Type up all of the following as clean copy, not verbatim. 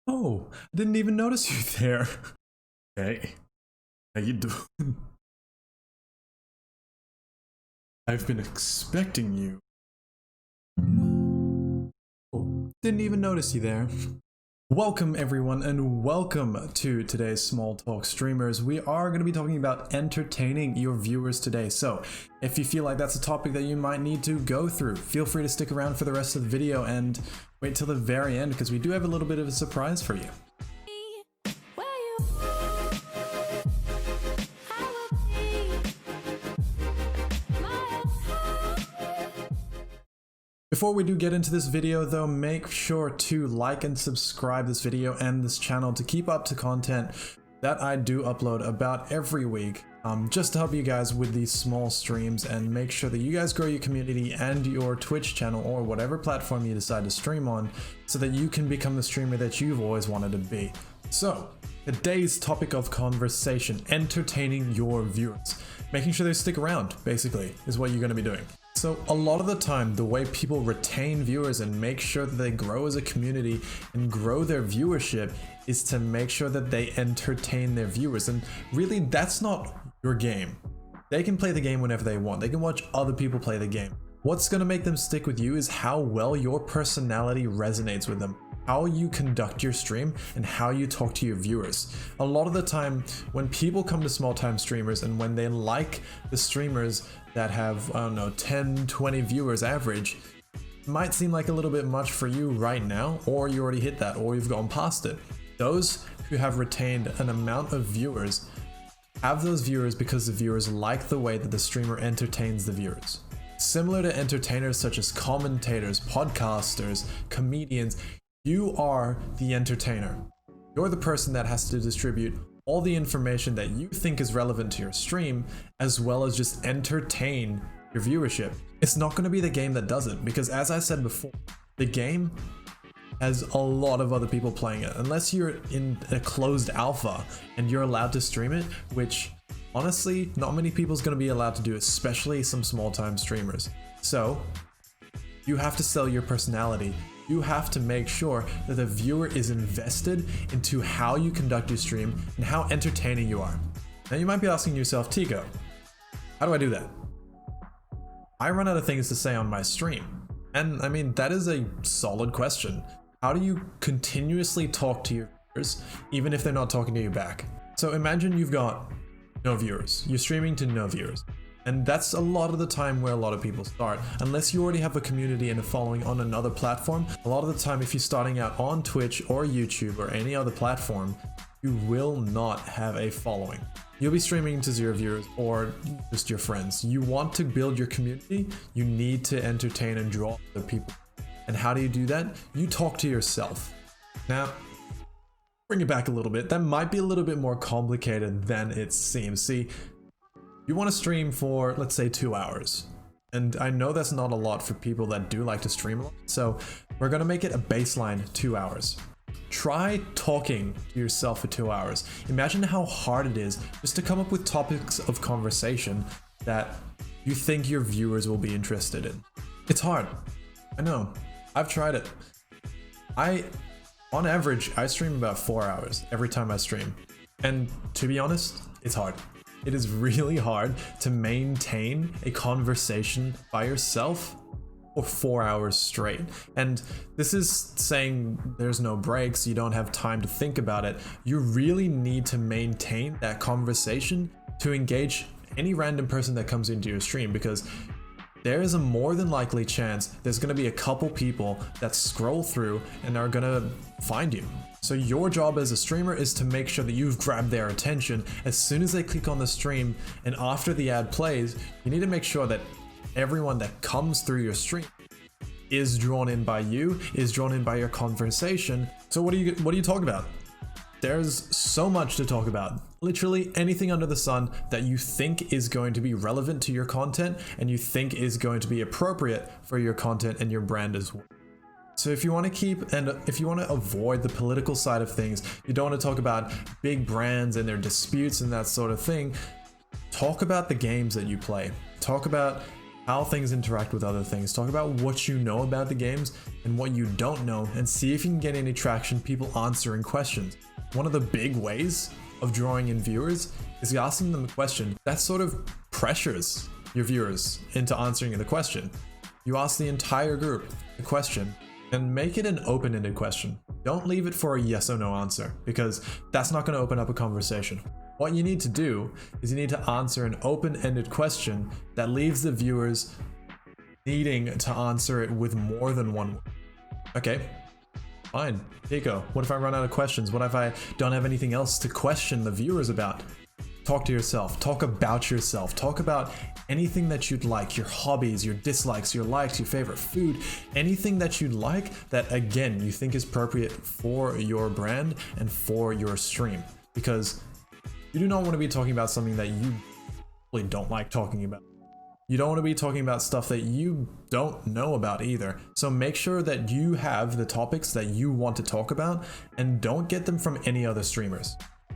Oh, I didn't even notice you there. Hey, how you doing? I've been expecting you. Oh, didn't even notice you there. Welcome everyone and welcome to today's Small Talk Streamers. We are going to be talking about entertaining your viewers today. So if you feel like that's a topic that you might need to go through, feel free to stick around for the rest of the video and wait till the very end because we do have a little bit of a surprise for you. Before we do get into this video though, make sure to like and subscribe this video and this channel to keep up to content that I do upload about every week, just to help you guys with these small streams and make sure that you guys grow your community and your Twitch channel or whatever platform you decide to stream on so that you can become the streamer that you've always wanted to be. So, today's topic of conversation, entertaining your viewers. Making sure they stick around, basically, is what you're going to be doing. So a lot of the time, the way people retain viewers and make sure that they grow as a community and grow their viewership is to make sure that they entertain their viewers. And really, that's not your game. They can play the game whenever they want. They can watch other people play the game. What's going to make them stick with you is how well your personality resonates with them, how you conduct your stream, and how you talk to your viewers. A lot of the time, when people come to small-time streamers and when they like the streamers that have, I don't know, 10, 20 viewers average, it might seem like a little bit much for you right now, or you already hit that, or you've gone past it. Those who have retained an amount of viewers have those viewers because the viewers like the way that the streamer entertains the viewers. Similar to entertainers such as commentators, podcasters, comedians, you are the entertainer. You're the person that has to distribute all the information that you think is relevant to your stream, as well as just entertain your viewership. It's not going to be the game that does it, because as I said before, the game has a lot of other people playing it. Unless you're in a closed alpha and you're allowed to stream it, which honestly, not many people's going to be allowed to do, especially some small-time streamers. So you have to sell your personality. You have to make sure that the viewer is invested into how you conduct your stream and how entertaining you are. Now you might be asking yourself, Tico, how do I do that? I run out of things to say on my stream. And I mean, that is a solid question. How do you continuously talk to your viewers, even if they're not talking to you back? So imagine you've got no viewers. You're streaming to no viewers. And that's a lot of the time where a lot of people start. Unless you already have a community and a following on another platform, a lot of the time if you're starting out on Twitch or YouTube or any other platform, you will not have a following. You'll be streaming to 0 viewers or just your friends. You want to build your community, you need to entertain and draw other people. And how do you do that? You talk to yourself. Now, bring it back a little bit. That might be a little bit more complicated than it seems. See, you want to stream for, let's say, 2 hours. And I know that's not a lot for people that do like to stream a lot. So we're going to make it a baseline 2 hours. Try talking to yourself for 2 hours. Imagine how hard it is just to come up with topics of conversation that you think your viewers will be interested in. It's hard. I know. I've tried it. On average, I stream about 4 hours every time I stream. And to be honest, it's hard. It is really hard to maintain a conversation by yourself for 4 hours straight. And this is saying there's no breaks, you don't have time to think about it. You really need to maintain that conversation to engage any random person that comes into your stream, because there is a more than likely chance there's going to be a couple people that scroll through and are going to find you. So your job as a streamer is to make sure that you've grabbed their attention as soon as they click on the stream, and after the ad plays, you need to make sure that everyone that comes through your stream is drawn in by you, is drawn in by your conversation. So what do you talk about? There's so much to talk about. Literally anything under the sun that you think is going to be relevant to your content and you think is going to be appropriate for your content and your brand as well. So if you want to avoid the political side of things, you don't want to talk about big brands and their disputes and that sort of thing, talk about the games that you play. Talk about how things interact with other things. Talk about what you know about the games and what you don't know, and see if you can get any traction people answering questions. One of the big ways of drawing in viewers is asking them a question that sort of pressures your viewers into answering the question. You ask the entire group a question and make it an open-ended question. Don't leave it for a yes or no answer, because that's not going to open up a conversation. What you need to do is you need to answer an open-ended question that leaves the viewers needing to answer it with more than one word. Okay, fine. Pico, what if I run out of questions? What if I don't have anything else to question the viewers about? Talk to yourself. Talk about yourself. Talk about anything that you'd like, your hobbies, your dislikes, your likes, your favorite food, anything that you'd like that, again, you think is appropriate for your brand and for your stream. Because you do not want to be talking about something that you really don't like talking about. You don't want to be talking about stuff that you don't know about either. So make sure that you have the topics that you want to talk about and don't get them from any other streamers.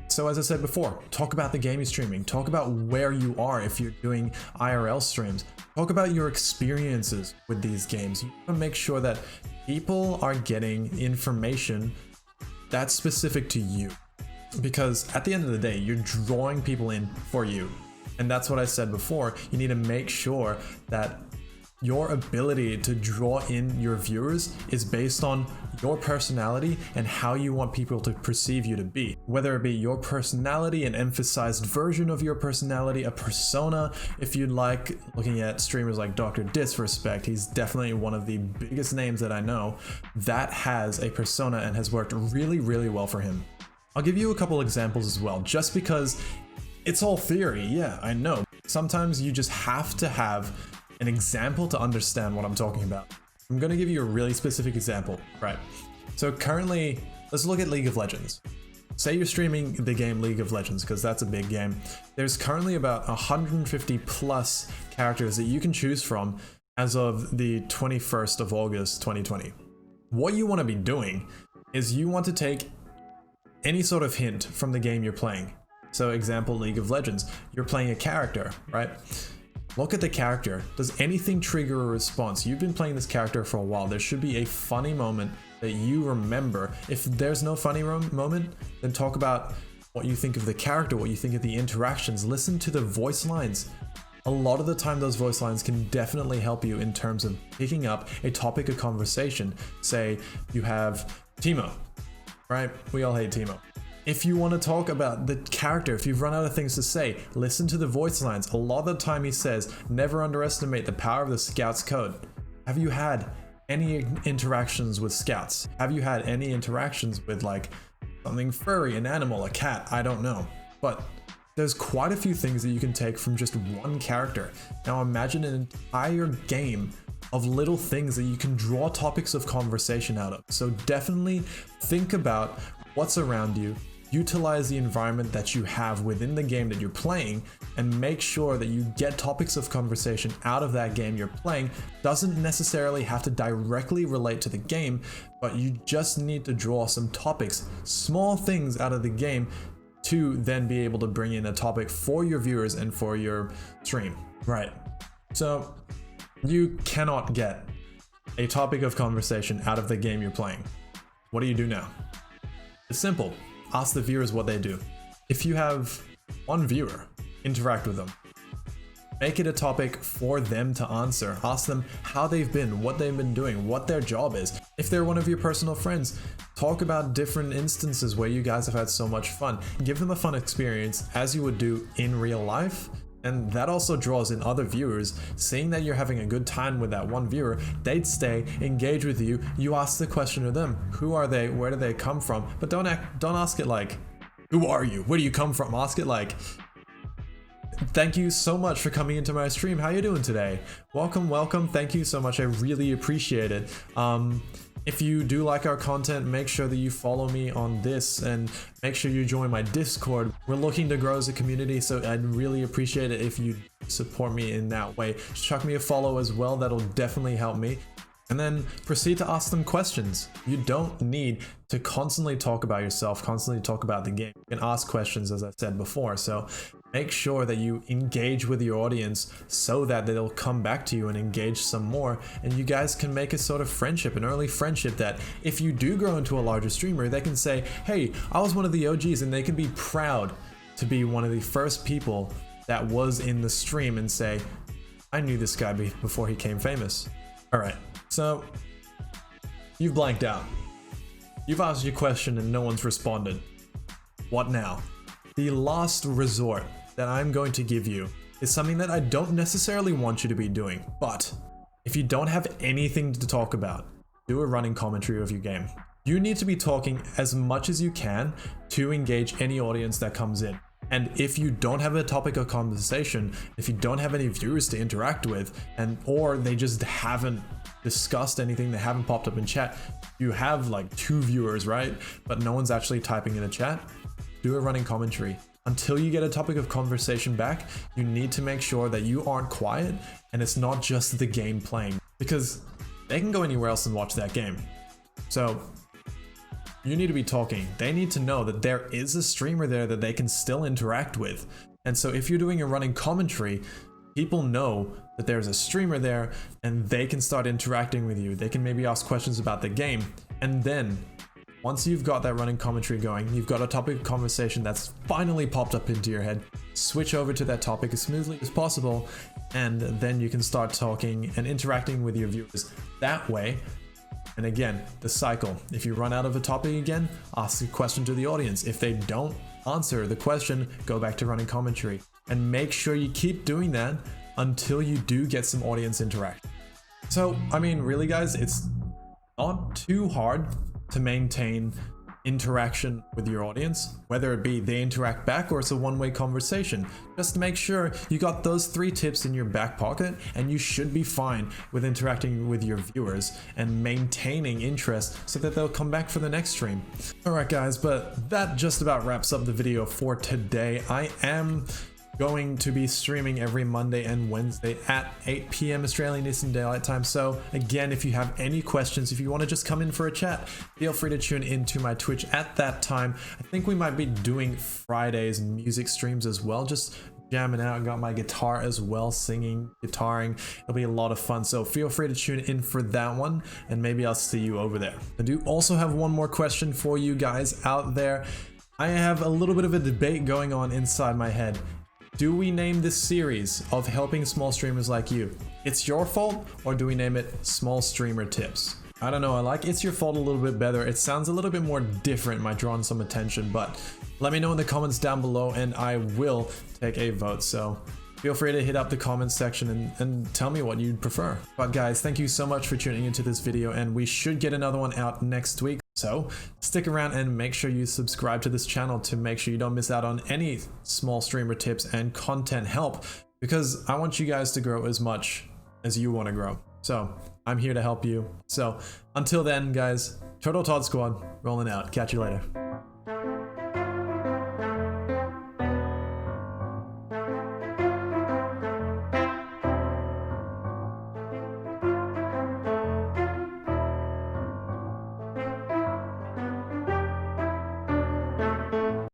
So as I said before, talk about the game you're streaming. Talk about where you are if you're doing IRL streams. Talk about your experiences with these games. You want to make sure that people are getting information that's specific to you. Because at the end of the day, you're drawing people in for you. And that's what I said before. You need to make sure that your ability to draw in your viewers is based on your personality and how you want people to perceive you to be. Whether it be your personality, an emphasized version of your personality, a persona. If you'd like, looking at streamers like Dr. Disrespect, he's definitely one of the biggest names that I know that has a persona and has worked really, really well for him. I'll give you a couple examples as well, just because it's all theory. Yeah, I know. Sometimes you just have to have an example to understand what I'm talking about. I'm going to give you a really specific example, right? So currently, let's look at League of Legends. Say you're streaming the game League of Legends, because that's a big game. There's currently about 150 plus characters that you can choose from as of the 21st of August, 2020. What you want to be doing is you want to take any sort of hint from the game you're playing. So example, League of Legends, you're playing a character, right? Look at the character. Does anything trigger a response? You've been playing this character for a while. There should be a funny moment that you remember. If there's no funny moment, then talk about what you think of the character, what you think of the interactions. Listen to the voice lines. A lot of the time, those voice lines can definitely help you in terms of picking up a topic of conversation. Say you have Teemo, right? We all hate Teemo. If you want to talk about the character, if you've run out of things to say, listen to the voice lines. A lot of the time he says, never underestimate the power of the Scout's code. Have you had any interactions with Scouts? Have you had any interactions with like something furry, an animal, a cat? I don't know. But there's quite a few things that you can take from just one character. Now imagine an entire game of little things that you can draw topics of conversation out of. So definitely think about what's around you. Utilize the environment that you have within the game that you're playing, and make sure that you get topics of conversation out of that game you're playing. Doesn't necessarily have to directly relate to the game, but you just need to draw some topics, small things out of the game, to then be able to bring in a topic for your viewers and for your stream. Right. So you cannot get a topic of conversation out of the game you're playing. What do you do now? It's simple. Ask the viewers what they do. If you have one viewer, interact with them. Make it a topic for them to answer. Ask them how they've been, what they've been doing, what their job is. If they're one of your personal friends, talk about different instances where you guys have had so much fun. Give them a fun experience as you would do in real life. And that also draws in other viewers. Seeing that you're having a good time with that one viewer, they'd stay, engage with you. You ask the question of them. Who are they? Where do they come from? But don't ask it like, who are you? Where do you come from? Ask it like, thank you so much for coming into my stream. How you doing today? Welcome, welcome. Thank you so much. I really appreciate it. If you do like our content, make sure that you follow me on this and make sure you join my Discord. We're looking to grow as a community, so I'd really appreciate it if you support me in that way. Just chuck me a follow as well. That'll definitely help me. And then proceed to ask them questions. You don't need to constantly talk about yourself, constantly talk about the game. You can ask questions, as I said before. So Make sure that you engage with your audience so that they'll come back to you and engage some more, and you guys can make a sort of friendship, an early friendship, that if you do grow into a larger streamer, they can say, hey, I was one of the OGs, and they can be proud to be one of the first people that was in the stream and say, I knew this guy before he became famous. All right, so you've blanked out. You've asked your question and no one's responded. What now? The last resort that I'm going to give you is something that I don't necessarily want you to be doing, but if you don't have anything to talk about, do a running commentary of your game. You need to be talking as much as you can to engage any audience that comes in. And if you don't have a topic of conversation, if you don't have any viewers to interact with, or they just haven't discussed anything, they haven't popped up in chat, you have like 2 viewers, right? But no one's actually typing in a chat, do a running commentary. Until you get a topic of conversation back, you need to make sure that you aren't quiet and it's not just the game playing, because they can go anywhere else and watch that game. So you need to be talking. They need to know that there is a streamer there that they can still interact with. And so if you're doing a running commentary, people know that there's a streamer there and they can start interacting with you. They can maybe ask questions about the game. And then once you've got that running commentary going, you've got a topic of conversation that's finally popped up into your head, switch over to that topic as smoothly as possible, and then you can start talking and interacting with your viewers that way. And again, the cycle. If you run out of a topic again, ask a question to the audience. If they don't answer the question, go back to running commentary. And make sure you keep doing that until you do get some audience interaction. So, I mean, really guys, it's not too hard to maintain interaction with your audience, whether it be they interact back or it's a one-way conversation. Just make sure you got those 3 tips in your back pocket and you should be fine with interacting with your viewers and maintaining interest so that they'll come back for the next stream. Alright guys, but that just about wraps up the video for today. I am going to be streaming every Monday and Wednesday at 8 p.m. Australian Eastern Daylight Time. So again, if you have any questions, if you want to just come in for a chat, feel free to tune into my Twitch at that time. I think we might be doing Fridays music streams as well, just jamming out. Got my guitar as well, singing, guitaring. It'll be a lot of fun, so feel free to tune in for that one, and maybe I'll see you over there. I do also have one more question for you guys out there. I have a little bit of a debate going on inside my head. Do we name this series of helping small streamers like you It's Your Fault, or do we name it Small Streamer Tips? I don't know, I like It's Your Fault a little bit better. It sounds a little bit more different, might draw on some attention, but let me know in the comments down below and I will take a vote. So feel free to hit up the comments section and tell me what you'd prefer. But guys, thank you so much for tuning into this video, and we should get another one out next week. So stick around and make sure you subscribe to this channel to make sure you don't miss out on any small streamer tips and content help, because I want you guys to grow as much as you want to grow. So I'm here to help you. So until then guys, Turtle Todd Squad rolling out. Catch you later.